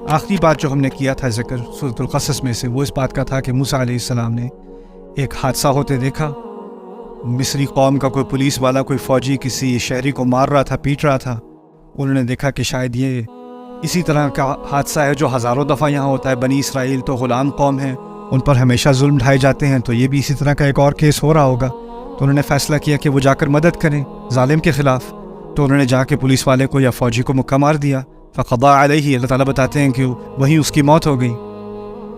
آخری بات جو ہم نے کیا تھا ذکر سورۃ القصص میں سے، وہ اس بات کا تھا کہ موسیٰ علیہ السلام نے ایک حادثہ ہوتے دیکھا. مصری قوم کا کوئی پولیس والا، کوئی فوجی کسی شہری کو مار رہا تھا، پیٹ رہا تھا. انہوں نے دیکھا کہ شاید یہ اسی طرح کا حادثہ ہے جو ہزاروں دفعہ یہاں ہوتا ہے. بنی اسرائیل تو غلام قوم ہیں، ان پر ہمیشہ ظلم ڈھائے جاتے ہیں، تو یہ بھی اسی طرح کا ایک اور کیس ہو رہا ہوگا. تو انہوں نے فیصلہ کیا کہ وہ جا کر مدد کریں ظالم کے خلاف. تو انہوں نے جا کے پولیس والے کو یا فوجی کو مکہ مار دیا. فقضى علیہ، اللہ تعالیٰ بتاتے ہیں کہ وہیں اس کی موت ہو گئی.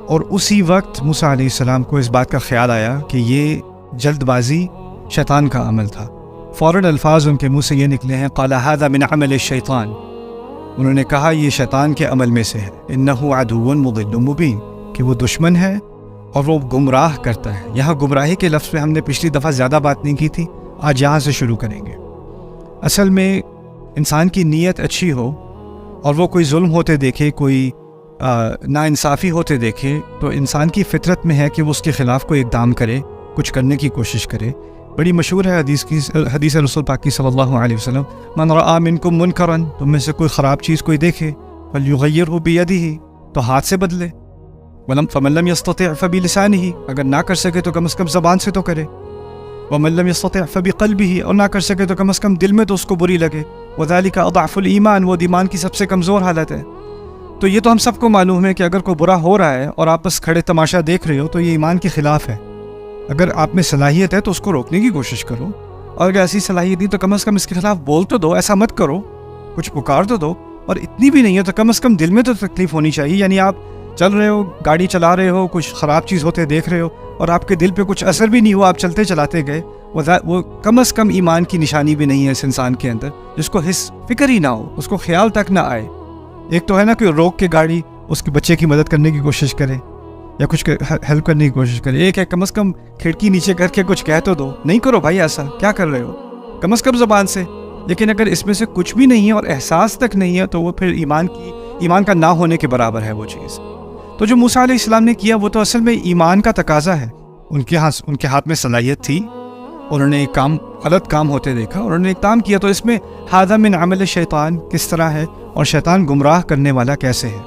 اور اسی وقت موسیٰ علیہ السلام کو اس بات کا خیال آیا کہ یہ جلد بازی شیطان کا عمل تھا. فوراً الفاظ ان کے منہ سے یہ نکلے ہیں، قال هذا من عمل الشیطان. انہوں نے کہا یہ شیطان کے عمل میں سے ہے. انه عدو مضل مبین، کہ وہ دشمن ہے اور وہ گمراہ کرتا ہے. یہاں گمراہی کے لفظ پہ ہم نے پچھلی دفعہ زیادہ بات نہیں کی تھی، آج یہاں سے شروع کریں گے. اصل میں انسان کی نیت اچھی ہو اور وہ کوئی ظلم ہوتے دیکھے، کوئی ناانصافی ہوتے دیکھے، تو انسان کی فطرت میں ہے کہ وہ اس کے خلاف کوئی اقدام کرے، کچھ کرنے کی کوشش کرے. بڑی مشہور ہے حدیث رسول پاک صلی اللہ علیہ وسلم، من رآ منکم منکرا، تم میں سے کوئی خراب چیز کوئی دیکھے، فلیغیرہ بیدہ، تو ہاتھ سے بدلے. فمن لم یستطع فبلسانہ، اگر نہ کر سکے تو کم از کم زبان سے تو کرے. ومن لم یستطع فبقلبہ، اور نہ کر سکے تو کم از کم دل میں تو اس کو بری لگے. وذالک اضعف الایمان، وہ ایمان کی سب سے کمزور حالت ہے. تو یہ تو ہم سب کو معلوم ہے کہ اگر کوئی برا ہو رہا ہے اور آپ بس کھڑے تماشا دیکھ رہے ہو تو یہ ایمان کے خلاف ہے. اگر آپ میں صلاحیت ہے تو اس کو روکنے کی کوشش کرو، اور اگر ایسی صلاحیت نہیں تو کم از کم اس کے خلاف بول تو دو. ایسا مت کرو، کچھ پکار تو دو. اور اتنی بھی نہیں ہے تو کم از کم دل میں تو تکلیف ہونی چاہیے. یعنی آپ چل رہے ہو، گاڑی چلا رہے ہو، کچھ خراب چیز ہوتے دیکھ رہے ہو اور آپ کے دل پہ کچھ اثر بھی نہیں ہوا، آپ چلتے چلاتے گئے، وہ کم از کم ایمان کی نشانی بھی نہیں ہے اس انسان کے اندر، جس کو حس فکر ہی نہ ہو، اس کو خیال تک نہ آئے. ایک تو ہے نا کہ روک کے گاڑی اس کے بچے کی مدد کرنے کی کوشش کرے یا کچھ ہیلپ کرنے کی کوشش کرے. ایک ہے کم از کم کھڑکی نیچے کر کے کچھ کہہ تو دو. نہیں کرو بھائی، ایسا کیا کر رہے ہو، کم از کم زبان سے. لیکن اگر اس میں سے کچھ بھی نہیں ہے اور احساس تک نہیں ہے تو وہ پھر ایمان کا نہ ہونے کے برابر ہے وہ چیز. تو جو موسیٰ علیہ السلام نے کیا وہ تو اصل میں ایمان کا تقاضا ہے. ان کے ہاتھ میں صلاحیت تھی، انہوں نے ایک غلط کام ہوتے دیکھا اور انہوں نے ایک کام کیا. تو اس میں ھذا من عمل الشیطان کس طرح ہے اور شیطان گمراہ کرنے والا کیسے ہے.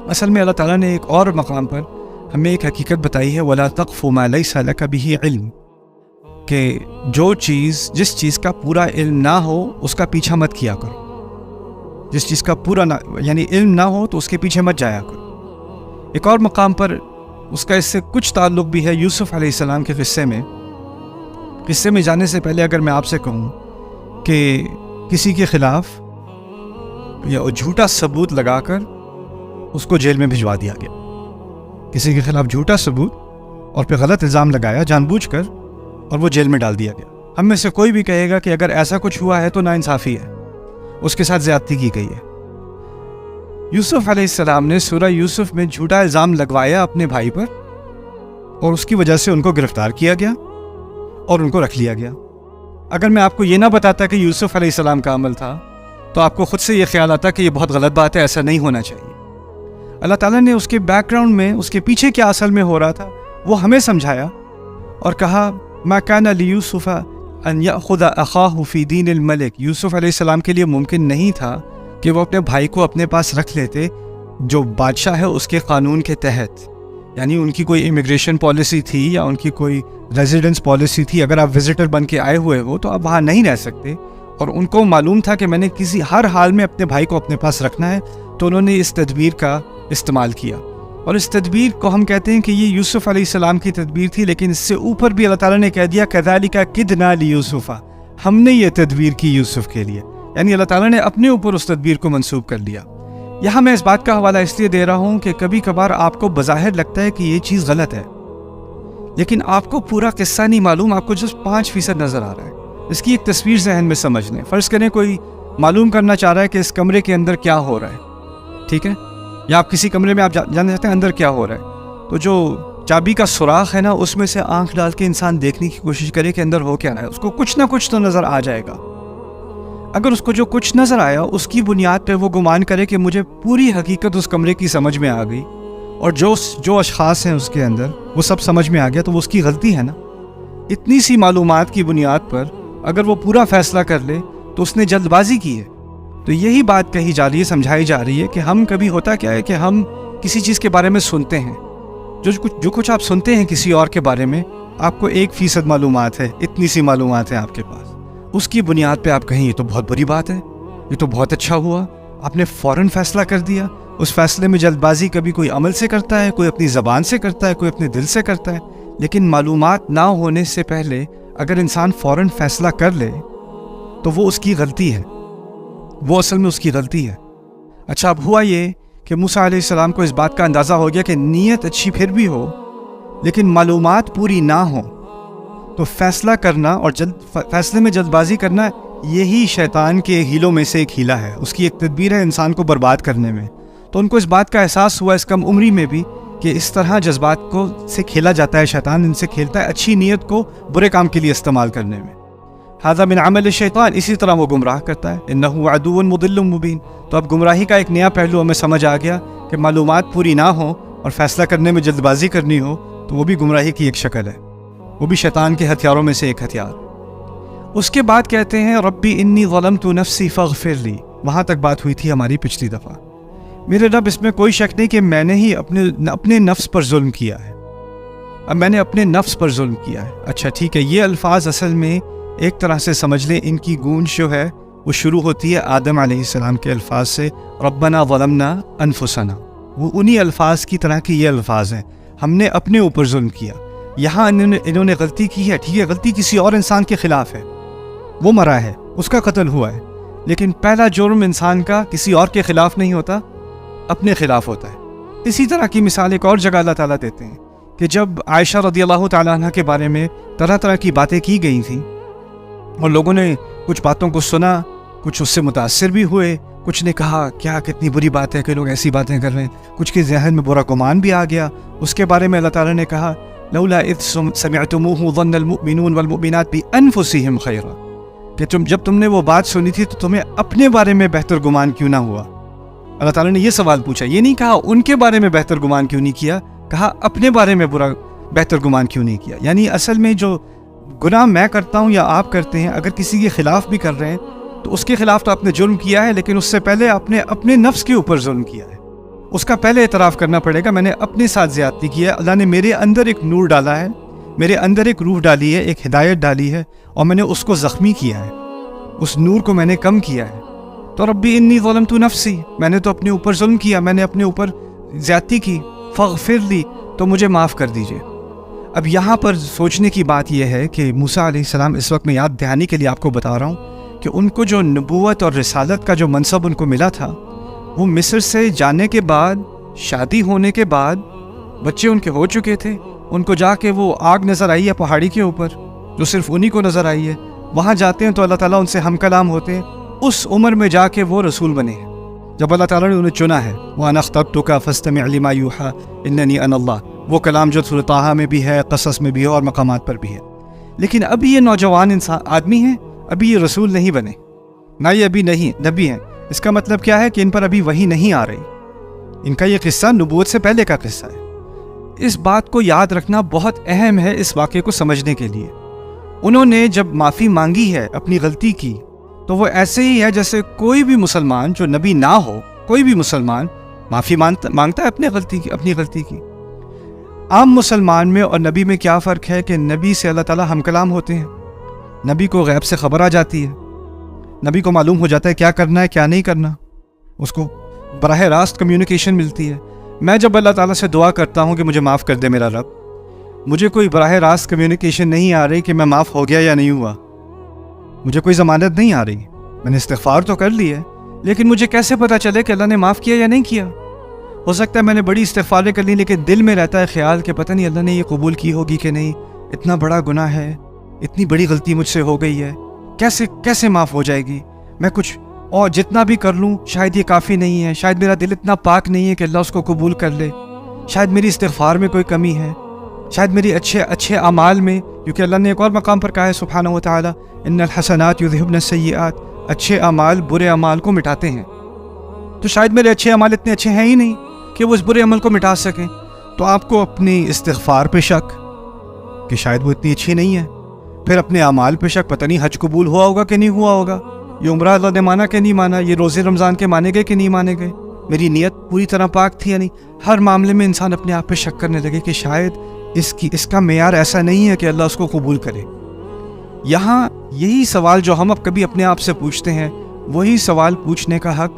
اصل میں اللہ تعالیٰ نے ایک اور مقام پر ہمیں ایک حقیقت بتائی ہے، وَلَا تَقْفُ مَا لَيْسَ لَكَ بِهِ عِلْم، کہ جس چیز کا پورا علم نہ ہو اس کا پیچھا مت کیا کرو. جس چیز کا پورا یعنی علم نہ ہو تو اس کے پیچھے مت جایا کرو. ایک اور مقام پر اس کا اس سے کچھ تعلق بھی ہے یوسف علیہ السلام کے قصے میں جانے سے پہلے اگر میں آپ سے کہوں کہ کسی کے خلاف یا جھوٹا ثبوت لگا کر اس کو جیل میں بھجوا دیا گیا، کسی کے خلاف جھوٹا ثبوت اور پھر غلط الزام لگایا جان بوجھ کر اور وہ جیل میں ڈال دیا گیا. ہم میں سے کوئی بھی کہے گا کہ اگر ایسا کچھ ہوا ہے تو ناانصافی ہے، اس کے ساتھ زیادتی کی گئی ہے. یوسف علیہ السلام نے سورہ یوسف میں جھوٹا الزام لگوایا اپنے بھائی پر اور اس کی وجہ سے ان کو گرفتار کیا گیا اور ان کو رکھ لیا گیا. اگر میں آپ کو یہ نہ بتاتا کہ یوسف علیہ السلام کا عمل تھا تو آپ کو خود سے یہ خیال آتا کہ یہ بہت غلط بات ہے، ایسا نہیں ہونا چاہیے. اللہ تعالیٰ نے اس کے بیک گراؤنڈ میں، اس کے پیچھے کیا اصل میں ہو رہا تھا وہ ہمیں سمجھایا اور کہا ما کان لیوسف ان یأخذ اخاہ فی دین الملک. یوسف علیہ السلام کے لیے ممکن نہیں تھا کہ وہ اپنے بھائی کو اپنے پاس رکھ لیتے جو بادشاہ ہے اس کے قانون کے تحت. یعنی ان کی کوئی امیگریشن پالیسی تھی یا ان کی کوئی ریزیڈنس پالیسی تھی، اگر آپ وزٹر بن کے آئے ہوئے ہو تو آپ وہاں نہیں رہ سکتے، اور ان کو معلوم تھا کہ میں نے ہر حال میں اپنے بھائی کو اپنے پاس رکھنا ہے. تو انہوں نے اس تدبیر کا استعمال کیا، اور اس تدبیر کو ہم کہتے ہیں کہ یہ یوسف علیہ السلام کی تدبیر تھی. لیکن اس سے اوپر بھی اللہ تعالیٰ نے کہہ دیا کذالک کدنا لیوسف، ہم نے یہ تدبیر کی یوسف کے لیے. یعنی اللہ تعالیٰ نے اپنے اوپر اس تدبیر کو منسوب کر لیا. یہاں میں اس بات کا حوالہ اس لیے دے رہا ہوں کہ کبھی کبھار آپ کو بظاہر لگتا ہے کہ یہ چیز غلط ہے، لیکن آپ کو پورا قصہ نہیں معلوم، آپ کو جس 5% نظر آ رہا ہے. اس کی ایک تصویر ذہن میں سمجھ لیں. فرض کریں کوئی معلوم کرنا چاہ رہا ہے کہ اس کمرے کے اندر کیا ہو رہا ہے، ٹھیک ہے، یا آپ کسی کمرے میں آپ جاننا چاہتے ہیں اندر کیا ہو رہا ہے. تو جو چابی کا سوراخ ہے نا، اس میں سے آنکھ ڈال کے انسان دیکھنے کی کوشش کرے کہ اندر ہو کیا رہا ہے. اس کو کچھ نہ کچھ تو نظر آ جائے گا. اگر اس کو جو کچھ نظر آیا اس کی بنیاد پہ وہ گمان کرے کہ مجھے پوری حقیقت اس کمرے کی سمجھ میں آ گئی اور جو اشخاص ہیں اس کے اندر وہ سب سمجھ میں آ گیا، تو وہ اس کی غلطی ہے نا. اتنی سی معلومات کی بنیاد پر اگر وہ پورا فیصلہ کر لے تو اس نے جلد بازی کی ہے. تو یہی بات کہی جا رہی ہے، سمجھائی جا رہی ہے کہ ہم کبھی ہوتا کیا ہے کہ ہم کسی چیز کے بارے میں سنتے ہیں، جو کچھ آپ سنتے ہیں کسی اور کے بارے میں، آپ کو 1% معلومات ہے، اتنی سی معلومات ہیں آپ کے پاس، اس کی بنیاد پہ آپ کہیں یہ تو بہت بری بات ہے، یہ تو بہت اچھا ہوا، آپ نے فوراً فیصلہ کر دیا۔ اس فیصلے میں جلد بازی کبھی کوئی عمل سے کرتا ہے، کوئی اپنی زبان سے کرتا ہے، کوئی اپنے دل سے کرتا ہے، لیکن معلومات نہ ہونے سے پہلے اگر انسان فوراً فیصلہ کر لے تو وہ اس کی غلطی ہے، وہ اصل میں اس کی غلطی ہے۔ اچھا، اب ہوا یہ کہ موسیٰ علیہ السلام کو اس بات کا اندازہ ہو گیا کہ نیت اچھی پھر بھی ہو لیکن معلومات پوری نہ ہو تو فیصلہ کرنا اور فیصلے میں جلد بازی کرنا یہی شیطان کے ہیلوں میں سے ایک ہیلا ہے، اس کی ایک تدبیر ہے انسان کو برباد کرنے میں۔ تو ان کو اس بات کا احساس ہوا اس کم عمری میں بھی کہ اس طرح جذبات سے کھیلا جاتا ہے، شیطان ان سے کھیلتا ہے اچھی نیت کو برے کام کے لیے استعمال کرنے میں۔ ھذا من عمل الشیطان، اسی طرح وہ گمراہ کرتا ہے، انہ عدو مضل مبین۔ تو اب گمراہی کا ایک نیا پہلو ہمیں سمجھ آ گیا کہ معلومات پوری نہ ہوں اور فیصلہ کرنے میں جلد بازی کرنی ہو تو وہ بھی گمراہی کی ایک شکل ہے، وہ بھی شیطان کے ہتھیاروں میں سے ایک ہتھیار۔ اس کے بعد کہتے ہیں ربی انی ظلمت نفسی فاغفر لی، وہاں تک بات ہوئی تھی ہماری پچھلی دفعہ۔ میرے رب اس میں کوئی شک نہیں کہ میں نے ہی اپنے نفس پر ظلم کیا ہے، اب میں نے اپنے نفس پر ظلم کیا ہے۔ اچھا ٹھیک ہے، یہ الفاظ اصل میں ایک طرح سے سمجھ لیں ان کی گونج جو ہے وہ شروع ہوتی ہے آدم علیہ السلام کے الفاظ سے، ربنا ظلمنا انفسنا، وہ انہی الفاظ کی طرح کی یہ الفاظ ہیں، ہم نے اپنے اوپر ظلم کیا۔ یہاں انہوں نے غلطی کی ہے، ٹھیک ہے، غلطی کسی اور انسان کے خلاف ہے، وہ مرا ہے، اس کا قتل ہوا ہے، لیکن پہلا جرم انسان کا کسی اور کے خلاف نہیں ہوتا، اپنے خلاف ہوتا ہے۔ اسی طرح کی مثال ایک اور جگہ اللہ تعالیٰ دیتے ہیں کہ جب عائشہ رضی اللہ تعالیٰ عنہ کے بارے میں طرح طرح کی باتیں کی گئی تھیں اور لوگوں نے کچھ باتوں کو سنا، کچھ اس سے متاثر بھی ہوئے، کچھ نے کہا کیا کتنی بری بات ہے کہ لوگ ایسی باتیں کر رہے ہیں، کچھ کے ذہن میں برا گمان بھی آ گیا، اس کے بارے میں اللہ تعالیٰ نے کہا لولا اذ سمعتموه ظن المؤمنون والمؤمنات بانفسهم خیرا، کہ جب تم نے وہ بات سنی تھی تو تمہیں اپنے بارے میں بہتر گمان کیوں نہ ہوا۔ اللہ تعالیٰ نے یہ سوال پوچھا، یہ نہیں کہا ان کے بارے میں بہتر گمان کیوں نہیں کیا، کہا اپنے بارے میں بہتر گمان کیوں نہیں کیا۔ یعنی اصل میں جو گناہ میں کرتا ہوں یا آپ کرتے ہیں، اگر کسی کے خلاف بھی کر رہے ہیں تو اس کے خلاف تو آپ نے جرم کیا ہے، لیکن اس سے پہلے آپ نے اپنے نفس کے اوپر ظلم کیا ہے، اس کا پہلے اعتراف کرنا پڑے گا، میں نے اپنے ساتھ زیادتی کی ہے۔ اللہ نے میرے اندر ایک نور ڈالا ہے، میرے اندر ایک روح ڈالی ہے، ایک ہدایت ڈالی ہے، اور میں نے اس کو زخمی کیا ہے، اس نور کو میں نے کم کیا ہے۔ تو ربی انی ظلمت نفسی، میں نے تو اپنے اوپر ظلم کیا، میں نے اپنے اوپر زیادتی کی، فاغفر لی، تو مجھے معاف کر دیجئے۔ اب یہاں پر سوچنے کی بات یہ ہے کہ موسیٰ علیہ السلام، اس وقت میں یاد دہانی کے لیے آپ کو بتا رہا ہوں کہ ان کو جو نبوت اور رسالت کا جو منصب ان کو ملا تھا، وہ مصر سے جانے کے بعد، شادی ہونے کے بعد، بچے ان کے ہو چکے تھے، ان کو جا کے وہ آگ نظر آئی ہے پہاڑی کے اوپر جو صرف انہی کو نظر آئی ہے، وہاں جاتے ہیں تو اللہ تعالیٰ ان سے ہم کلام ہوتے ہیں، اس عمر میں جا کے وہ رسول بنے ہیں جب اللہ تعالیٰ نے انہیں چنا ہے۔ وَأَنَا اخْتَرْتُكَ فَاسْتَمِعْ لِمَا يُوحَىٰ إِنَّنِي أَنَا اللَّهُ، وہ کلام جو سورۃ طٰہٰ میں بھی ہے، قصص میں بھی ہے اور مقامات پر بھی ہے۔ لیکن ابھی یہ نوجوان آدمی ہیں، ابھی یہ رسول نہیں بنے، نہ یہ ابھی نہیں نبی ہیں۔ اس کا مطلب کیا ہے کہ ان پر ابھی وحی نہیں آ رہی، ان کا یہ قصہ نبوت سے پہلے کا قصہ ہے۔ اس بات کو یاد رکھنا بہت اہم ہے اس واقعے کو سمجھنے کے لیے۔ انہوں نے جب معافی مانگی ہے اپنی غلطی کی، تو وہ ایسے ہی ہے جیسے کوئی بھی مسلمان جو نبی نہ ہو، کوئی بھی مسلمان معافی مانگتا ہے اپنی غلطی کی۔ عام مسلمان میں اور نبی میں کیا فرق ہے کہ نبی سے اللہ تعالیٰ ہم کلام ہوتے ہیں، نبی کو غیب سے خبر آ جاتی ہے، نبی کو معلوم ہو جاتا ہے کیا کرنا ہے کیا نہیں کرنا، اس کو براہ راست کمیونیکیشن ملتی ہے۔ میں جب اللہ تعالیٰ سے دعا کرتا ہوں کہ مجھے معاف کر دے میرا رب، مجھے کوئی براہ راست کمیونیکیشن نہیں آ رہی کہ میں معاف ہو گیا یا نہیں ہوا، مجھے کوئی ضمانت نہیں آ رہی۔ میں نے استغفار تو کر لی ہے، لیکن مجھے کیسے پتہ چلے کہ اللہ نے معاف کیا یا نہیں کیا؟ ہو سکتا ہے میں نے بڑی استغفاریں کر لی، لیکن دل میں رہتا ہے خیال کہ پتہ نہیں اللہ نے یہ قبول کی ہوگی کہ نہیں، اتنا بڑا گناہ ہے، اتنی بڑی غلطی مجھ سے ہو گئی ہے، کیسے معاف ہو جائے گی؟ میں کچھ اور جتنا بھی کر لوں شاید یہ کافی نہیں ہے، شاید میرا دل اتنا پاک نہیں ہے کہ اللہ اس کو قبول کر لے، شاید میری استغفار میں کوئی کمی ہے، شاید میری اچھے اعمال میں، کیونکہ اللہ نے ایک اور مقام پر کہا ہے سبحانہ و تعالیٰ ان الحسنات یذہبن السیئات، اچھے اعمال برے اعمال کو مٹاتے ہیں، تو شاید میرے اچھے اعمال اتنے اچھے ہیں ہی نہیں کہ وہ اس برے عمل کو مٹا سکیں۔ تو آپ کو اپنی استغفار پہ شک کہ شاید وہ اتنی اچھی نہیں ہے، پھر اپنے اعمال پہ شک، پتہ نہیں حج قبول ہوا ہوگا کہ نہیں ہوا ہوگا، یہ عمرہ اللہ نے مانا کہ نہیں مانا, یہ روزے رمضان کے مانے گئے کہ نہیں مانے گئے, میری نیت پوری طرح پاک تھی یا نہیں. ہر معاملے میں انسان اپنے آپ پہ شک کرنے لگے کہ شاید اس کا معیار ایسا نہیں ہے کہ اللہ اس کو قبول کرے. یہاں یہی سوال جو ہم اب کبھی اپنے آپ سے پوچھتے ہیں, وہی سوال پوچھنے کا حق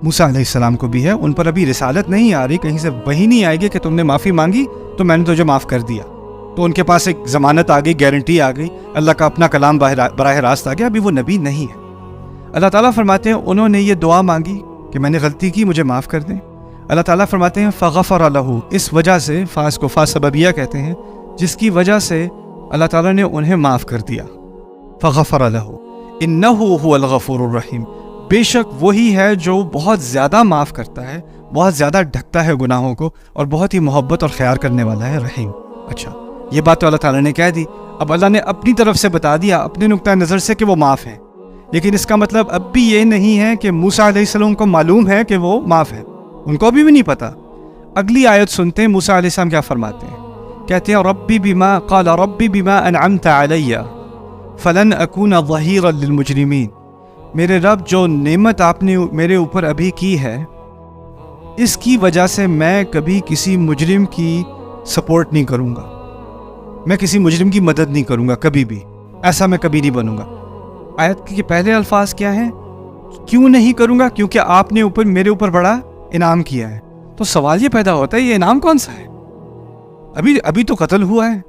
موسیٰ علیہ السلام کو بھی ہے. ان پر ابھی رسالت نہیں آ رہی, کہیں سے وہی نہیں آئے گی کہ تم نے معافی مانگی تو میں نے تجھے معاف کر دیا. تو ان کے پاس ایک ضمانت آ گئی, گارنٹی آ گئی, اللہ کا اپنا کلام براہ راست آ گیا. ابھی وہ نبی نہیں ہے. اللہ تعالیٰ فرماتے ہیں انہوں نے یہ دعا مانگی کہ میں نے غلطی کی, مجھے معاف کر دیں. اللہ تعالیٰ فرماتے ہیں فغفر لہ, اس وجہ سے, فاس کو فا سببیہ کہتے ہیں, جس کی وجہ سے اللہ تعالیٰ نے انہیں معاف کر دیا. فغفر لہ انہ هو الغفور الرحیم, بے شک وہی ہے جو بہت زیادہ معاف کرتا ہے, بہت زیادہ ڈھکتا ہے گناہوں کو, اور بہت ہی محبت اور خیال کرنے والا ہے, رحیم. اچھا, یہ بات تو اللہ تعالیٰ نے کہہ دی. اب اللہ نے اپنی طرف سے بتا دیا, اپنے نقطۂ نظر سے, کہ وہ معاف ہیں. لیکن اس کا مطلب اب بھی یہ نہیں ہے کہ موسیٰ علیہ السلام کو معلوم ہے کہ وہ معاف ہے. ان کو ابھی بھی نہیں پتا. اگلی آیت سنتے ہیں موسیٰ علیہ السلام کیا فرماتے ہیں. کہتے ہیں ربی بما قال ربی بما انعمت علی فلن اکون ظہیرا للمجرمین, میرے رب جو نعمت آپ نے میرے اوپر ابھی کی ہے, اس کی وجہ سے میں کبھی کسی مجرم کی سپورٹ نہیں کروں گا, میں کسی مجرم کی مدد نہیں کروں گا کبھی بھی, ایسا میں کبھی نہیں بنوں گا. آیت کے پہلے الفاظ کیا ہیں؟ کیوں نہیں کروں گا؟ کیونکہ آپ نے میرے اوپر بڑا انعام کیا ہے. تو سوال یہ پیدا ہوتا ہے یہ انعام کون سا ہے؟ ابھی تو قتل ہوا ہے,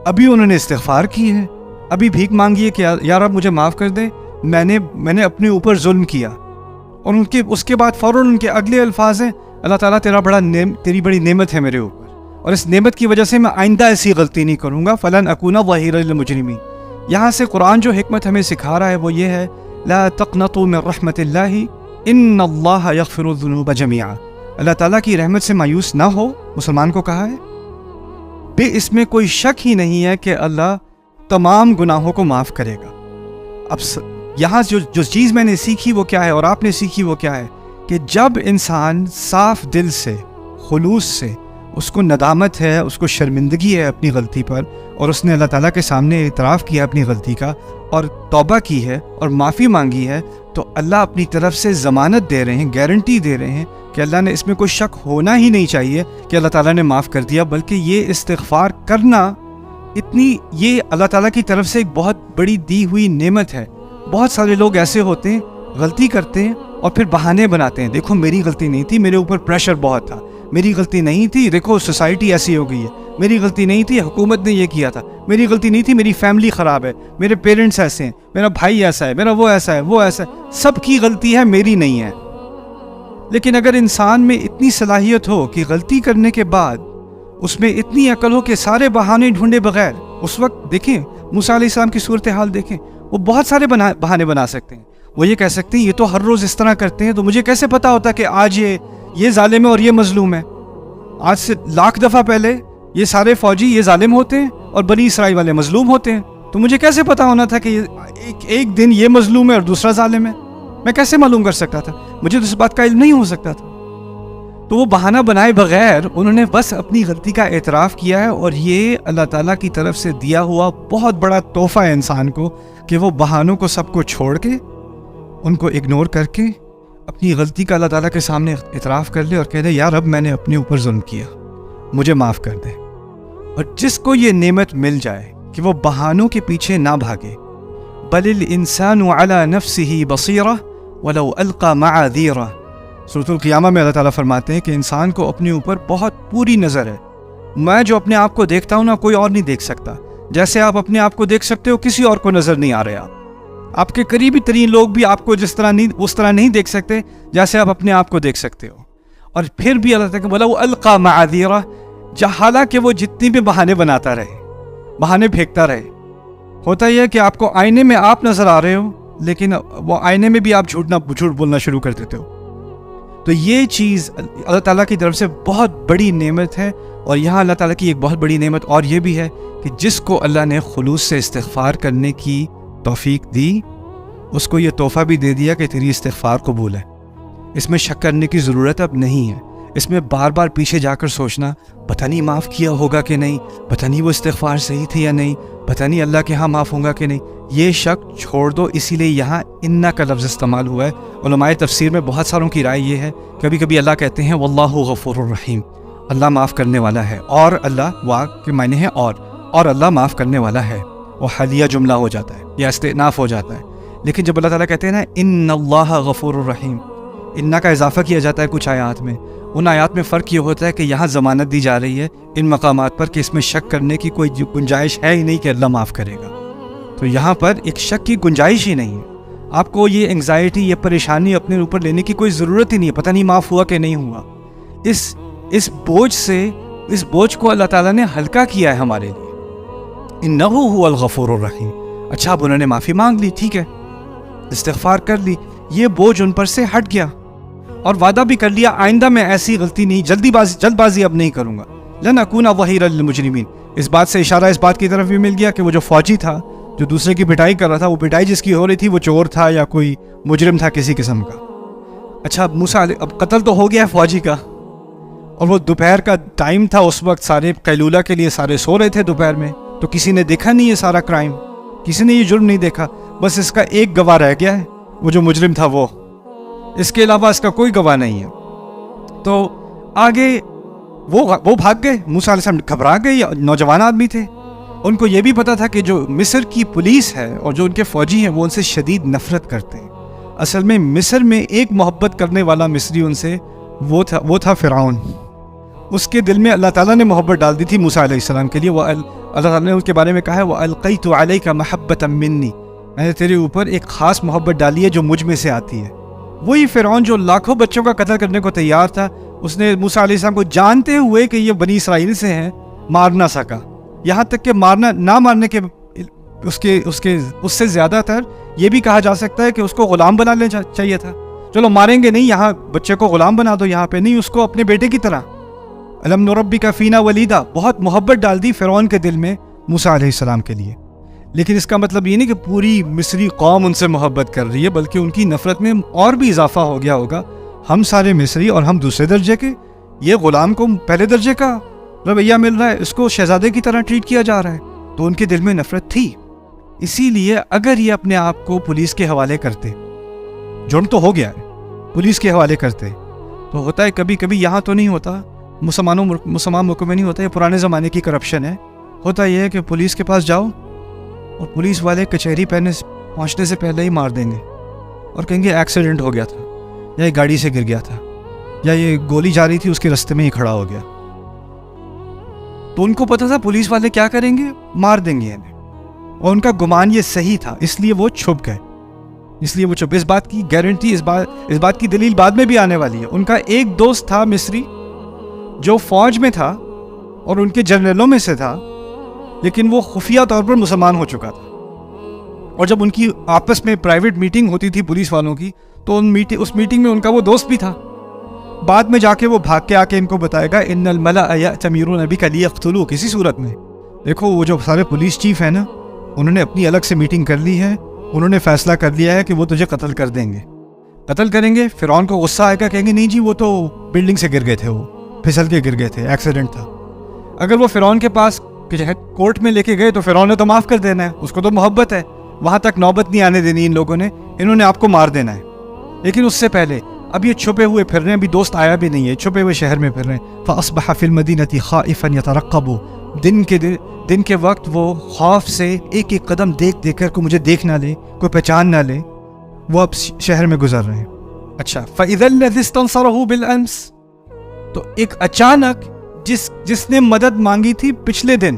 ابھی انہوں نے استغفار کی ہے, ابھی بھیک مانگی ہے کہ یا رب مجھے معاف کر دے, میں نے اپنے اوپر ظلم کیا. اور اس کے بعد فوراً ان کے اگلے الفاظ ہیں اللہ تعالیٰ تیری بڑی نعمت ہے میرے اوپر, اور اس نعمت کی وجہ سے میں آئندہ ایسی غلطی نہیں کروں گا. فلن اکون ظہیرا للمجرمین. یہاں سے قرآن جو حکمت ہمیں سکھا رہا ہے وہ یہ ہے لا تقنطوا من رحمت اللہ ان اللہ یغفر الذنوب جميعا. اللہ تعالیٰ کی رحمت سے مایوس نہ ہو, مسلمان کو کہا ہے. اس میں کوئی شک ہی نہیں ہے کہ اللہ تمام گناہوں کو معاف کرے گا. اب یہاں جو چیز میں نے سیکھی وہ کیا ہے, اور آپ نے سیکھی وہ کیا ہے, کہ جب انسان صاف دل سے, خلوص سے, اس کو ندامت ہے, اس کو شرمندگی ہے اپنی غلطی پر, اور اس نے اللہ تعالیٰ کے سامنے اعتراف کیا اپنی غلطی کا, اور توبہ کی ہے اور معافی مانگی ہے, تو اللہ اپنی طرف سے ضمانت دے رہے ہیں, گارنٹی دے رہے ہیں کہ اللہ نے, اس میں کوئی شک ہونا ہی نہیں چاہیے کہ اللہ تعالیٰ نے معاف کر دیا. بلکہ یہ استغفار کرنا یہ اللہ تعالیٰ کی طرف سے ایک بہت بڑی دی ہوئی نعمت ہے. بہت سارے لوگ ایسے ہوتے ہیں, غلطی کرتے ہیں اور پھر بہانے بناتے ہیں, دیکھو میری غلطی نہیں تھی, میرے اوپر پریشر بہت تھا, میری غلطی نہیں تھی, دیکھو سوسائٹی ایسی ہو گئی ہے, میری غلطی نہیں تھی, حکومت نے یہ کیا تھا, میری غلطی نہیں تھی, میری فیملی خراب ہے, میرے پیرنٹس ایسے ہیں, میرا بھائی ایسا ہے, میرا وہ ایسا ہے, وہ ایسا ہے, سب کی غلطی ہے, میری نہیں ہے. لیکن اگر انسان میں اتنی صلاحیت ہو کہ غلطی کرنے کے بعد اس میں اتنی عقل ہو کہ سارے بہانے ڈھونڈے بغیر, اس وقت دیکھیں موسیٰ علیہ السلام کی صورتحال دیکھیں, وہ بہت سارے بہانے بنا سکتے ہیں. وہ یہ کہہ سکتے ہیں یہ تو ہر روز اس طرح کرتے ہیں, تو مجھے کیسے پتا ہوتا کہ آج یہ ظالم ہے اور یہ مظلوم ہے. آج سے لاکھ دفعہ پہلے یہ سارے فوجی یہ ظالم ہوتے ہیں اور بنی اسرائیل والے مظلوم ہوتے ہیں, تو مجھے کیسے پتا ہونا تھا کہ ایک دن یہ مظلوم ہے اور دوسرا ظالم ہے؟ میں کیسے معلوم کر سکتا تھا؟ مجھے تو اس بات کا علم نہیں ہو سکتا تھا. تو وہ بہانہ بنائے بغیر انہوں نے بس اپنی غلطی کا اعتراف کیا ہے, اور یہ اللہ تعالیٰ کی طرف سے دیا ہوا بہت بڑا تحفہ ہے انسان کو کہ وہ بہانوں کو سب کو چھوڑ کے, ان کو اگنور کر کے, اپنی غلطی کا اللہ تعالیٰ کے سامنے اعتراف کر لے اور کہہ دے یا رب میں نے اپنے اوپر ظلم کیا, مجھے معاف کر دے. اور جس کو یہ نعمت مل جائے کہ وہ بہانوں کے پیچھے نہ بھاگے, بل الانسان علی نفسہ بصیرہ ولو القى معاذیرہ. سورۃ القیامہ میں اللہ تعالیٰ فرماتے ہیں کہ انسان کو اپنے اوپر بہت پوری نظر ہے. میں جو اپنے آپ کو دیکھتا ہوں نا, کوئی اور نہیں دیکھ سکتا. جیسے آپ اپنے آپ کو دیکھ سکتے ہو, کسی اور کو نظر نہیں آ رہے. آپ کے قریبی ترین لوگ بھی آپ کو اس طرح نہیں دیکھ سکتے جیسے آپ اپنے آپ کو دیکھ سکتے ہو. اور پھر بھی اللہ تعالیٰ بولا وہ القى معاذیرہ, حالانکہ وہ جتنی بھی بہانے بناتا رہے, بہانے پھینکتا رہے. ہوتا یہ ہے کہ آپ کو آئینے میں آپ نظر آ رہے ہو, لیکن وہ آئینے میں بھی آپ جھوٹ بولنا شروع کر دیتے ہو. تو یہ چیز اللہ تعالیٰ کی طرف سے بہت بڑی نعمت ہے. اور یہاں اللہ تعالیٰ کی ایک بہت بڑی نعمت اور یہ بھی ہے کہ جس کو اللہ نے خلوص سے استغفار کرنے کی توفیق دی, اس کو یہ تحفہ بھی دے دیا کہ تیری استغفار قبول ہے. اس میں شک کرنے کی ضرورت اب نہیں ہے. اس میں بار بار پیچھے جا کر سوچنا پتہ نہیں معاف کیا ہوگا کہ نہیں, پتہ نہیں وہ استغفار صحیح تھی یا نہیں, پتہ نہیں اللہ کے ہاں معاف ہوگا کہ نہیں, یہ شک چھوڑ دو، اسی لیے یہاں انا کا لفظ استعمال ہوا ہے۔ علماء تفسیر میں بہت ساروں کی رائے یہ ہے، کبھی کبھی اللہ کہتے ہیں واللہ غفور الرحیم، اللہ معاف کرنے والا ہے، اور اللہ وا کے معنی ہے اور اللہ معاف کرنے والا ہے، وہ حالیہ جملہ ہو جاتا ہے یا استئناف ہو جاتا ہے۔ لیکن جب اللہ تعالیٰ کہتے ہیں نا ان اللہ غفور الرحیم، انا کا اضافہ کیا جاتا ہے کچھ آیات میں، ان آیات میں فرق یہ ہوتا ہے کہ یہاں ضمانت دی جا رہی ہے ان مقامات پر کہ اس میں شک کرنے کی کوئی گنجائش ہے ہی نہیں کہ اللہ معاف کرے گا، تو یہاں پر ایک شک کی گنجائش ہی نہیں ہے۔ آپ کو یہ انگزائٹی، یہ پریشانی اپنے اوپر لینے کی کوئی ضرورت ہی نہیں ہے، پتہ نہیں معاف ہوا کہ نہیں ہوا۔ اس بوجھ کو اللہ تعالیٰ نے ہلکا کیا ہے ہمارے لیے، انہ هو الغفور الرحیم۔ اچھا اب انہوں نے معافی مانگ لی، ٹھیک ہے، استغفار کر لی، یہ بوجھ ان پر سے ہٹ گیا، اور وعدہ بھی کر لیا آئندہ میں ایسی غلطی نہیں، جلد بازی اب نہیں کروں گا، لن اکون ظہیرا للمجرمین۔ اس بات سے اشارہ اس بات کی طرف بھی مل گیا کہ وہ جو فوجی تھا جو دوسرے کی پٹائی کر رہا تھا، وہ پٹائی جس کی ہو رہی تھی وہ چور تھا یا کوئی مجرم تھا کسی قسم کا۔ اچھا اب قتل تو ہو گیا ہے فوجی کا، اور وہ دوپہر کا ٹائم تھا، اس وقت سارے قیلولہ کے لیے سارے سو رہے تھے دوپہر میں، تو کسی نے دیکھا نہیں یہ سارا کرائم، کسی نے یہ جرم نہیں دیکھا، بس اس کا ایک گواہ رہ گیا ہے، وہ جو مجرم تھا وہ، اس کے علاوہ اس کا کوئی گواہ نہیں ہے۔ تو آگے وہ بھاگ گئے، موسیٰ علیہ السلام گھبرا گئے، نوجوان آدمی تھے، ان کو یہ بھی پتا تھا کہ جو مصر کی پولیس ہے اور جو ان کے فوجی ہیں وہ ان سے شدید نفرت کرتے ہیں۔ اصل میں مصر میں ایک محبت کرنے والا مصری ان سے وہ تھا فرعون، اس کے دل میں اللہ تعالیٰ نے محبت ڈال دی تھی موسیٰ علیہ السلام کے لیے۔ وہ اللہ تعالیٰ نے اس کے بارے میں کہا ہے وَأَلْقَيْتُ عَلَيْكَ مَحَبَّةً مِّنِّي، میں نے تیرے اوپر ایک خاص محبت ڈالی ہے جو مجھ میں سے آتی ہے۔ وہی فرعون جو لاکھوں بچوں کا قتل کرنے کو تیار تھا، اس نے موسیٰ علیہ السلام کو جانتے ہوئے کہ یہ بنی اسرائیل سے ہیں مار نہ سکا، یہاں تک کہ نہ مارنے کے اس سے زیادہ تر یہ بھی کہا جا سکتا ہے کہ اس کو غلام بنا لینا چاہیے تھا۔ چلو ماریں گے نہیں، یہاں بچے کو غلام بنا دو، یہاں پہ نہیں، اس کو اپنے بیٹے کی طرح الم نربک فینا ولیدا، بہت محبت ڈال دی فرعون کے دل میں موسیٰ علیہ السلام کے لیے۔ لیکن اس کا مطلب یہ نہیں کہ پوری مصری قوم ان سے محبت کر رہی ہے، بلکہ ان کی نفرت میں اور بھی اضافہ ہو گیا ہوگا۔ ہم سارے مصری اور ہم دوسرے درجے کے، یہ غلام کو پہلے درجے کا رویہ مل رہا ہے، اس کو شہزادے کی طرح ٹریٹ کیا جا رہا ہے، تو ان کے دل میں نفرت تھی۔ اسی لیے اگر یہ اپنے آپ کو پولیس کے حوالے کرتے، جرم تو ہو گیا ہے، پولیس کے حوالے کرتے، تو ہوتا ہے کبھی کبھی، یہاں تو نہیں ہوتا، مسلمان ملکوں میں نہیں ہوتا، یہ پرانے زمانے کی کرپشن ہے۔ ہوتا یہ ہے کہ پولیس کے پاس جاؤ اور پولیس والے کچہری پہنچنے سے پہلے ہی مار دیں گے اور کہیں گے ایکسیڈنٹ ہو گیا تھا، یا یہ گاڑی سے گر گیا تھا، یا یہ گولی جا رہی تھی اس کے رستے میں ہی کھڑا ہو گیا۔ تو ان کو پتا تھا پولیس والے کیا کریں گے، مار دیں گے انہیں، اور ان کا گمان یہ صحیح تھا، اس لیے وہ چھپ گئے، اس بات کی گارنٹی، اس بات کی دلیل بعد میں بھی آنے والی ہے۔ ان کا ایک دوست تھا مصری جو فوج میں تھا اور ان کے جنرلوں میں سے تھا، لیکن وہ خفیہ طور پر مسلمان ہو چکا تھا، اور جب ان کی آپس میں پرائیویٹ میٹنگ ہوتی تھی پولیس والوں کی، تو اس میٹنگ میں ان کا وہ دوست بھی تھا۔ بعد میں جا کے وہ بھاگ کے آ کے ان کو بتائے گا ان الملأ یأتمرون بک لیقتلوک، کسی صورت میں دیکھو وہ جو سارے پولیس چیف ہیں نا، انہوں نے اپنی الگ سے میٹنگ کر لی ہے، انہوں نے فیصلہ کر لیا ہے کہ وہ تجھے قتل کر دیں گے، قتل کریں گے۔ فرعون کو غصہ آئے گا، کہیں گے نہیں جی وہ تو بلڈنگ سے گر گئے تھے، وہ پھسل کے گر گئے تھے، ایکسیڈنٹ تھا۔ اگر وہ فرعون کے پاس کورٹ میں لے کے گئے تو فرعون نے تو معاف کر دینا ہے، اس کو تو محبت ہے، وہاں تک نوبت نہیں آنے دینی ان لوگوں نے، انہوں نے آپ کو مار دینا ہے۔ لیکن اس سے پہلے اب یہ چھپے ہوئے پھر رہے ہیں، ابھی دوست آیا بھی نہیں ہے، چھپے ہوئے شہر میں پھر رہے ہیں۔ فَأَصْبَحَ فِي الْمَدِينَةِ خَائِفًا يَتَرَقَّبُ، دن کے وقت وہ خوف سے ایک ایک قدم دیکھ کر کوئی مجھے دیکھ نہ لے، کوئی پہچان نہ لے، وہ اب شہر میں گزر رہے ہیں۔ اچھا فَإِذَا الَّذِي اسْتَنصَرَهُ بِالْأَمْسِ، تو ایک اچانک جس نے مدد مانگی تھی پچھلے دن،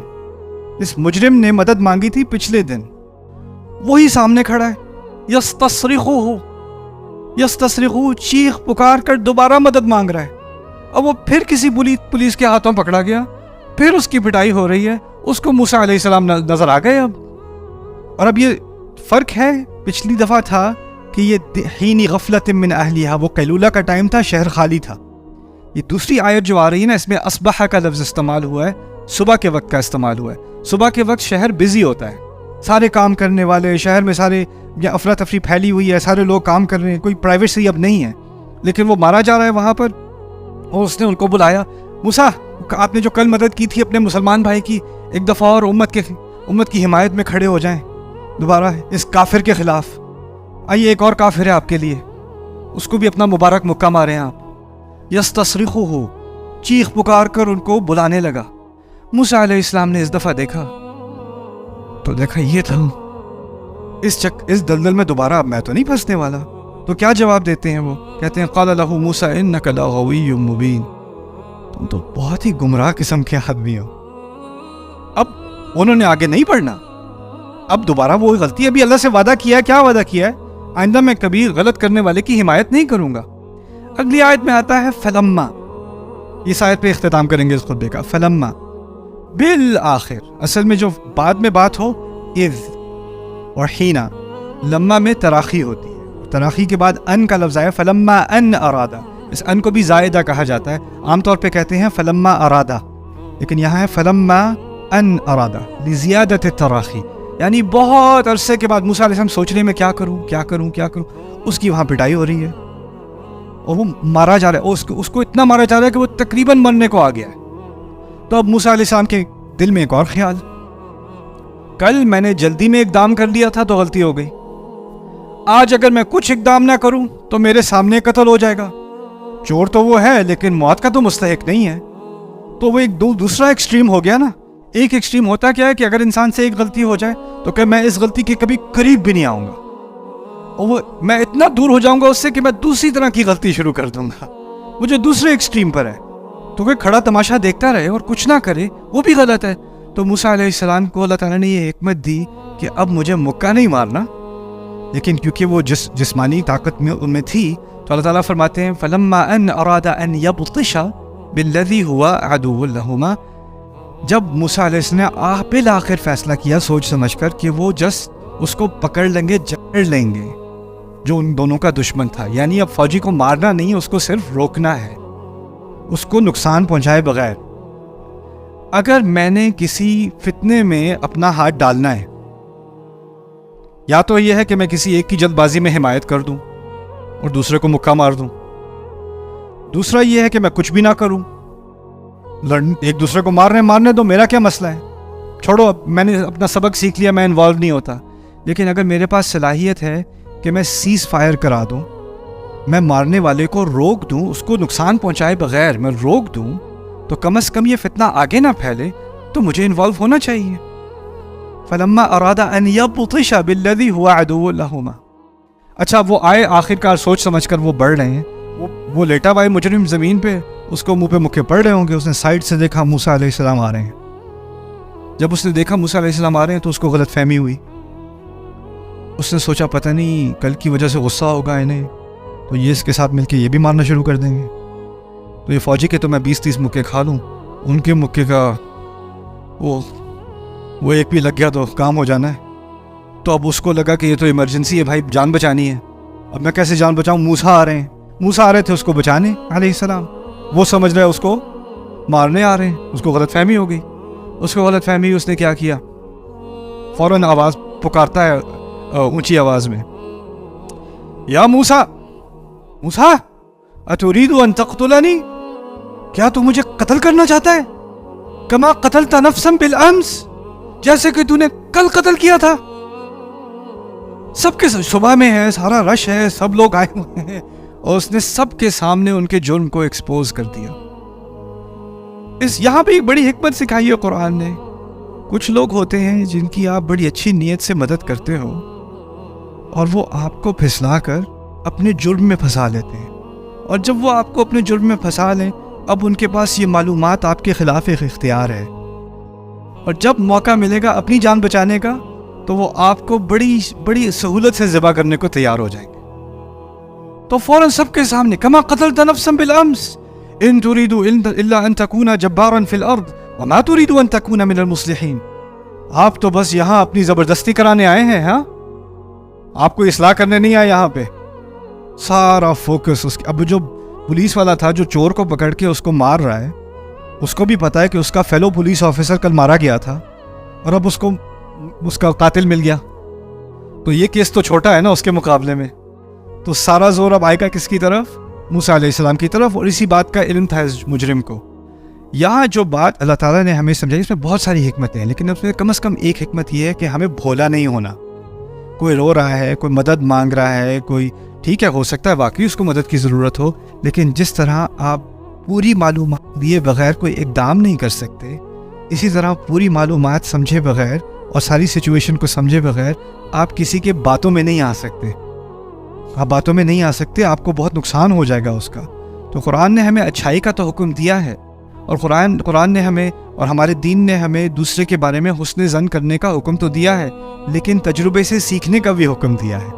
اس مجرم نے مدد مانگی تھی پچھلے دن، وہی سامنے کھڑا ہے، یستصرخو، چیخ پکار کر دوبارہ مدد مانگ رہا ہے، اور وہ پھر کسی پولیس کے ہاتھوں پکڑا گیا، پھر اس کی پٹائی ہو رہی ہے، اس کو موسیٰ علیہ السلام نظر آ گئے اب۔ اور اب یہ فرق ہے، پچھلی دفعہ تھا کہ یہ حین غفلت من اہلیہا، وہ قیلولہ کا ٹائم تھا، شہر خالی تھا۔ یہ دوسری آیت جو آ رہی ہے نا، اس میں اصبح کا لفظ استعمال ہوا ہے، صبح کے وقت کا استعمال ہوا ہے۔ صبح کے وقت شہر بزی ہوتا ہے، سارے کام کرنے والے، شہر میں سارے افراتفری پھیلی ہوئی ہے، سارے لوگ کام کر رہے ہیں، کوئی پرائیویسی اب نہیں ہے، لیکن وہ مارا جا رہا ہے وہاں پر۔ اور اس نے ان کو بلایا، موسیٰ آپ نے جو کل مدد کی تھی اپنے مسلمان بھائی کی، ایک دفعہ اور امت کی حمایت میں کھڑے ہو جائیں۔ دوبارہ اس کافر کے خلاف. آئیے ایک اور کافر ہے آپ کے لیے, اس کو بھی اپنا مبارک مکہ مارے آپ. یستصرخہ, چیخ پکار کر ان کو بلانے لگا. موسیٰ علیہ السلام نے اس دفعہ دیکھا تو دیکھا یہ تھا, اس دلدل میں دوبارہ اب میں تو نہیں پھنسنے والا. تو کیا جواب دیتے ہیں وہ؟ کہتے ہیں قال لہ موسیٰ انک لغوی مبین, تم تو بہت ہی گمراہ قسم کے آدمی ہو. اب انہوں نے آگے نہیں پڑھنا, اب دوبارہ وہ غلطی. ابھی اللہ سے وعدہ کیا ہے, کیا وعدہ کیا ہے؟ آئندہ میں کبھی غلط کرنے والے کی حمایت نہیں کروں گا. اگلی آیت میں آتا ہے فلما, اس آیت پہ اختتام کریں گے اس خطبے کا. فلما بالآخر, اصل میں جو بعد میں بات ہو اذ اور حینا, لما میں تراخی ہوتی ہے, تراخی کے بعد ان کا لفظ آیا فلما ان ارادہ. اس ان کو بھی زائدہ کہا جاتا ہے, عام طور پہ کہتے ہیں فلما ارادہ, لیکن یہاں ہے فلما ان ارادہ لزیادت التراخی, یعنی بہت عرصے کے بعد موسیٰ علیہ السلام سوچ رہے میں کیا کروں. اس کی وہاں پٹائی ہو رہی ہے اور وہ مارا جا رہا ہے, اس کو اتنا مارا جا رہا ہے کہ وہ تقریباً مرنے کو آ گیا ہے. تو اب موسیٰ علیہ السلام کے دل میں ایک اور خیال, کل میں نے جلدی میں اقدام کر لیا تھا تو غلطی ہو گئی, آج اگر میں کچھ اقدام نہ کروں تو میرے سامنے قتل ہو جائے گا. چور تو وہ ہے لیکن موت کا تو مستحق نہیں ہے. تو وہ ایک دوسرا ایکسٹریم ہو گیا نا. ایک ایکسٹریم ہوتا کیا ہے کہ اگر انسان سے ایک غلطی ہو جائے تو کہ میں اس غلطی کے کبھی قریب بھی نہیں آؤں گا, اور وہ میں اتنا دور ہو جاؤں گا اس سے کہ میں دوسری طرح کی غلطی شروع کر دوں گا. وہ جو دوسرے ایکسٹریم پر ہے تو کوئی کھڑا تماشا دیکھتا رہے اور کچھ نہ کرے, وہ بھی غلط ہے. تو موسیٰ علیہ السلام کو اللہ تعالیٰ نے یہ حکمت دی کہ اب مجھے مکہ نہیں مارنا, لیکن کیونکہ وہ جسمانی طاقت میں ان میں تھی تو اللہ تعالیٰ فرماتے ہیں فلما ان اراد ان یبطش بالذی هو عدو لہما, جب موسیٰ علیہ السلام نے بالآخر فیصلہ کیا سوچ سمجھ کر کہ وہ اس کو پکڑ لیں گے, جکڑ لیں گے جو ان دونوں کا دشمن تھا. یعنی اب فوجی کو مارنا نہیں, اس کو صرف روکنا ہے, اس کو نقصان پہنچائے بغیر. اگر میں نے کسی فتنے میں اپنا ہاتھ ڈالنا ہے, یا تو یہ ہے کہ میں کسی ایک کی جلد بازی میں حمایت کر دوں اور دوسرے کو مکہ مار دوں, دوسرا یہ ہے کہ میں کچھ بھی نہ کروں, ایک دوسرے کو مارنے دو, میرا کیا مسئلہ ہے, چھوڑو, اب میں نے اپنا سبق سیکھ لیا, میں انوالو نہیں ہوتا. لیکن اگر میرے پاس صلاحیت ہے کہ میں سیز فائر کرا دوں, میں مارنے والے کو روک دوں, اس کو نقصان پہنچائے بغیر میں روک دوں, تو کم از کم یہ فتنہ آگے نہ پھیلے, تو مجھے انوالو ہونا چاہیے. فلما اراد ان یبطش بالذی هو عدو لہما. اچھا وہ آئے آخرکار سوچ سمجھ کر وہ بڑھ رہے ہیں, وہ لیٹا ہوا ہے مجرم زمین پہ, اس کو منہ پہ مکے پڑ رہے ہوں گے. اس نے سائڈ سے دیکھا موسیٰ علیہ السلام آ رہے ہیں. جب اس نے دیکھا موسیٰ علیہ السلام آ رہے ہیں تو اس کو غلط فہمی ہوئی. اس نے سوچا پتہ نہیں کل کی وجہ سے غصہ ہوگا انہیں, تو یہ اس کے ساتھ مل کے یہ بھی مارنا شروع کر دیں گے. تو یہ فوجی کے تو میں 20-30 مکے کھا لوں, ان کے مکے کا وہ ایک بھی لگ گیا تو کام ہو جانا ہے. تو اب اس کو لگا کہ یہ تو ایمرجنسی ہے بھائی, جان بچانی ہے. اب میں کیسے جان بچاؤں؟ موسیٰ آ رہے ہیں, موسیٰ آ رہے تھے اس کو بچانے علیہ السلام, وہ سمجھ رہے اس کو مارنے آ رہے ہیں. اس کو غلط فہمی ہو گئی. اس کو غلط فہمی, اس نے کیا کیا, فوراً آواز پکارتا ہے اونچی آواز میں, یا موسیٰ اتريد ان تقتلنی, کیا تو مجھے قتل کرنا چاہتا ہے؟ کما قتلت نفسا بالامس, جیسے کہ تو نے کل قتل کیا تھا. سب کے صبح میں ہے, سارا رش ہے, سب لوگ آئے ہوئے ہیں, اور اس نے سب کے سامنے ان کے جرم کو ایکسپوز کر دیا. یہاں پہ ایک بڑی حکمت سکھائی ہے قرآن نے. کچھ لوگ ہوتے ہیں جن کی آپ بڑی اچھی نیت سے مدد کرتے ہو, اور وہ آپ کو پھسلا کر اپنے جرم میں پھنسا لیتے ہیں. اور جب وہ آپ کو اپنے جرم میں پھنسا لیں, اب ان کے پاس یہ معلومات آپ کے خلاف ایک اختیار ہے, اور جب موقع ملے گا اپنی جان بچانے کا تو وہ آپ کو بڑی سہولت سے ذبح کرنے کو تیار ہو جائیں گے. تو فوراً سب کے سامنے کما قتلت نفسا بالامس ان تريد الا ان تكون جبارا في الارض وما تريد ان تكون من المصلحين. آپ تو بس یہاں اپنی زبردستی کرانے آئے ہیں, ہاں, آپ کو اصلاح کرنے نہیں آئے یہاں پہ. سارا فوکس اب جو پولیس والا تھا جو چور کو پکڑ کے اس کو مار رہا ہے, اس کو بھی پتا ہے کہ اس کا فیلو پولیس آفیسر کل مارا گیا تھا, اور اب اس کا قاتل مل گیا. تو یہ کیس تو چھوٹا ہے نا اس کے مقابلے میں. تو سارا زور اب آئے گا کس کی طرف؟ موسیٰ علیہ السلام کی طرف. اور اسی بات کا علم تھا اس مجرم کو. یہاں جو بات اللہ تعالیٰ نے ہمیں سمجھائی اس میں بہت ساری حکمتیں ہیں, لیکن اس میں کم از کم ایک حکمت یہ ہے کہ ہمیں بھولا نہیں ہونا. کوئی رو رہا ہے، کوئی مدد مانگ رہا ہے، کوئی ٹھیک ہے ہو سکتا ہے واقعی اس کو مدد کی ضرورت ہو، لیکن جس طرح آپ پوری معلومات دیے بغیر کوئی اقدام نہیں کر سکتے، اسی طرح پوری معلومات سمجھے بغیر اور ساری سچویشن کو سمجھے بغیر آپ کسی کے باتوں میں نہیں آ سکتے. آپ باتوں میں نہیں آ سکتے، آپ کو بہت نقصان ہو جائے گا اس کا. تو قرآن نے ہمیں اچھائی کا تو حکم دیا ہے، اور قرآن نے ہمیں اور ہمارے دین نے ہمیں دوسرے کے بارے میں حسن ظن کرنے کا حکم تو دیا ہے، لیکن تجربے سے سیکھنے کا بھی حکم دیا ہے.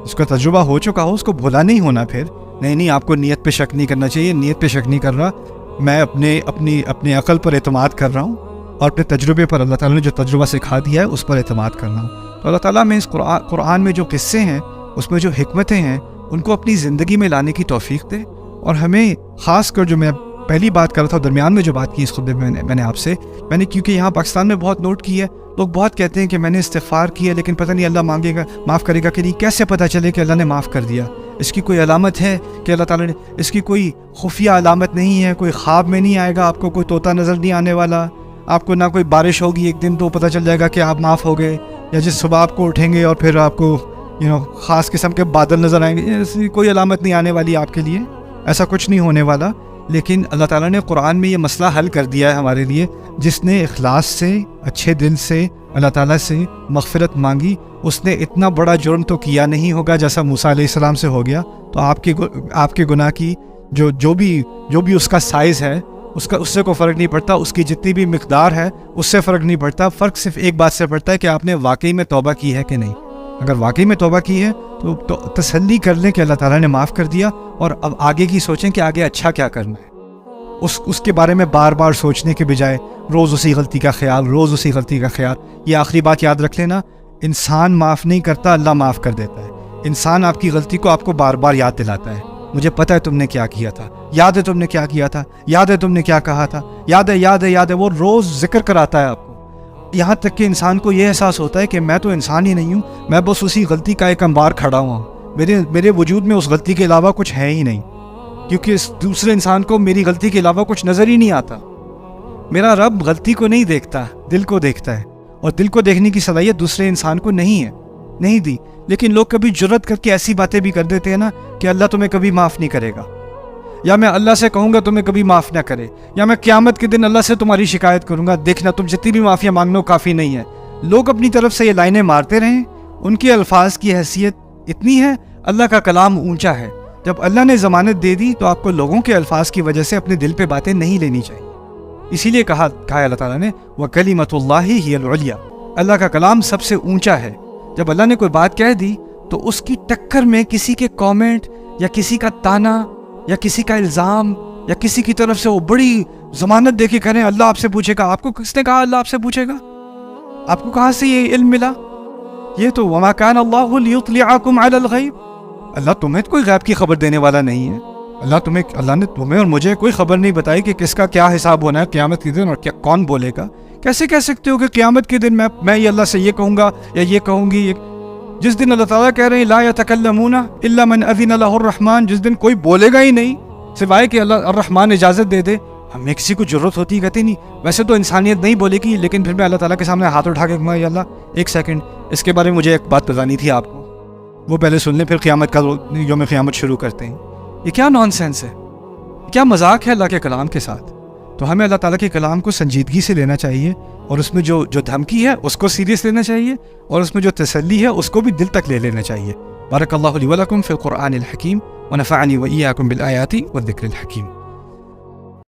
اس کا تجربہ ہو چکا ہو اس کو بھولا نہیں ہونا. پھر نہیں آپ کو نیت پہ شک نہیں کرنا چاہیے، نیت پہ شک نہیں کر رہا، میں اپنی عقل پر اعتماد کر رہا ہوں اور اپنے تجربے پر اللہ تعالیٰ نے جو تجربہ سکھا دیا ہے اس پر اعتماد کر رہا ہوں. تو اللہ تعالیٰ میں اس قرآن میں جو قصے ہیں، اس میں جو حکمتیں ہیں، ان کو اپنی زندگی میں لانے کی توفیق دے. اور ہمیں خاص کر جو میں پہلی بات کر رہا تھا، درمیان میں جو بات کی اس خطبے میں میں نے آپ سے کیونکہ یہاں پاکستان میں بہت نوٹ کی ہے، لوگ بہت کہتے ہیں کہ میں نے استغفار کیا لیکن پتہ نہیں اللہ مانگے گا، معاف کرے گا کہ نہیں. کیسے پتہ چلے کہ اللہ نے معاف کر دیا؟ اس کی کوئی علامت ہے کہ اللہ تعالیٰ نے، اس کی کوئی خفیہ علامت نہیں ہے. کوئی خواب میں نہیں آئے گا آپ کو، کوئی طوطا نظر نہیں آنے والا آپ کو، نہ کوئی بارش ہوگی ایک دن تو پتہ چل جائے گا کہ آپ معاف ہو گئے، یا جس صبح آپ کو اٹھیں گے اور پھر آپ کو خاص قسم کے بادل نظر آئیں گے. ایسی کوئی علامت نہیں آنے والی آپ کے لیے، ایسا کچھ نہیں ہونے والا. لیکن اللہ تعالیٰ نے قرآن میں یہ مسئلہ حل کر دیا ہے ہمارے لیے. جس نے اخلاص سے، اچھے دل سے اللہ تعالیٰ سے مغفرت مانگی، اس نے اتنا بڑا جرم تو کیا نہیں ہوگا جیسا موسیٰ علیہ السلام سے ہو گیا. تو آپ کے گناہ کی جو بھی اس کا سائز ہے، اس سے کوئی فرق نہیں پڑتا، اس کی جتنی بھی مقدار ہے اس سے فرق نہیں پڑتا. فرق صرف ایک بات سے پڑتا ہے کہ آپ نے واقعی میں توبہ کی ہے کہ نہیں. اگر واقعی میں توبہ کی ہے تو تسلی کر لیں کہ اللہ تعالیٰ نے معاف کر دیا، اور اب آگے کی سوچیں کہ آگے اچھا کیا کرنا ہے. اس کے بارے میں بار بار سوچنے کے بجائے روز اسی غلطی کا خیال. یہ آخری بات یاد رکھ لینا، انسان معاف نہیں کرتا، اللہ معاف کر دیتا ہے. انسان آپ کی غلطی کو آپ کو بار بار یاد دلاتا ہے. مجھے پتہ ہے تم نے کیا کیا تھا، یاد ہے تم نے کیا کیا تھا، یاد ہے تم نے کیا کہا تھا، یاد ہے. وہ روز ذکر کراتا ہے آپ کو، یہاں تک کہ انسان کو یہ احساس ہوتا ہے کہ میں تو انسان ہی نہیں ہوں، میں بس اسی غلطی کا ایک انبار کھڑا ہوا ہوں، میرے وجود میں اس غلطی کے علاوہ کچھ ہے ہی نہیں، کیونکہ اس دوسرے انسان کو میری غلطی کے علاوہ کچھ نظر ہی نہیں آتا. میرا رب غلطی کو نہیں دیکھتا، دل کو دیکھتا ہے، اور دل کو دیکھنے کی صلاحیت دوسرے انسان کو نہیں دی. لیکن لوگ کبھی جرت کر کے ایسی باتیں بھی کر دیتے ہیں نا کہ اللہ تمہیں کبھی معاف نہیں کرے گا، یا میں اللہ سے کہوں گا تمہیں کبھی معاف نہ کرے، یا میں قیامت کے دن اللہ سے تمہاری شکایت کروں گا، دیکھنا تم جتنی بھی معافیاں مانگنا کافی نہیں ہے. لوگ اپنی طرف سے یہ لائنیں مارتے رہیں، ان کے الفاظ کی حیثیت اتنی ہے، اللہ کا کلام اونچا ہے. جب اللہ نے ضمانت دے دی تو آپ کو لوگوں کے الفاظ کی وجہ سے اپنے دل پہ باتیں نہیں لینی چاہیے. اسی لیے کہا اللہ تعالیٰ نے وَكَلِمَةُ اللَّهِ هِيَ الْعُلْيَا، اللہ کا کلام سب سے اونچا ہے. جب اللہ نے کوئی بات کہہ دی تو اس کی ٹکر میں کسی کے کامنٹ یا کسی کا تانا یا کسی کا الزام یا کسی کی طرف سے وہ بڑی ضمانت دے کے کہہ رہے ہیں اللہ آپ سے پوچھے گا. آپ کو کس نے کہا اللہ آپ سے پوچھے گا؟ آپ کو کہاں سے یہ علم ملا؟ یہ تو وَمَا كَانَ اللَّهُ لِيُطْلِعَكُمْ عَلَى الْغَيْبِ، اللہ تمہیں کوئی غیب کی خبر دینے والا نہیں ہے. اللہ نے تمہیں اور مجھے کوئی خبر نہیں بتائی کہ کس کا کیا حساب ہونا ہے قیامت کے دن اور کون بولے گا. کیسے کہہ سکتے ہو کہ قیامت کے دن میں یہ اللہ سے یہ کہوں گا یا یہ کہوں گی؟ جس دن اللہ تعالیٰ کہہ رہے ہیں لا يتکلمون الا من اذن له الرحمن، جس دن کوئی بولے گا ہی نہیں سوائے کہ اللہ الرحمن اجازت دے دے. ہمیں کسی کو ضرورت ہوتی کہتے نہیں، ویسے تو انسانیت نہیں بولے گی، لیکن پھر میں اللہ تعالیٰ کے سامنے ہاتھ اٹھا کے کہوں گا یا اللہ ایک سیکنڈ، اس کے بارے میں مجھے ایک بات بتانی تھی آپ کو، وہ پہلے سن لیں، پھر قیامت کا یوم قیامت شروع کرتے ہیں. یہ کیا نان سینس ہے، کیا مذاق ہے اللہ کے کلام کے ساتھ. تو ہمیں اللہ تعالیٰ کے کلام کو سنجیدگی سے لینا چاہیے، اور اس میں جو دھمکی ہے اس کو سیریس لینا چاہیے، اور اس میں جو تسلی ہے اس کو بھی دل تک لے لینا چاہیے. بارک اللہ لی ولکم فی القرآن الحکیم ونفعنی وإیاکم بالآیات والذکر الحکیم.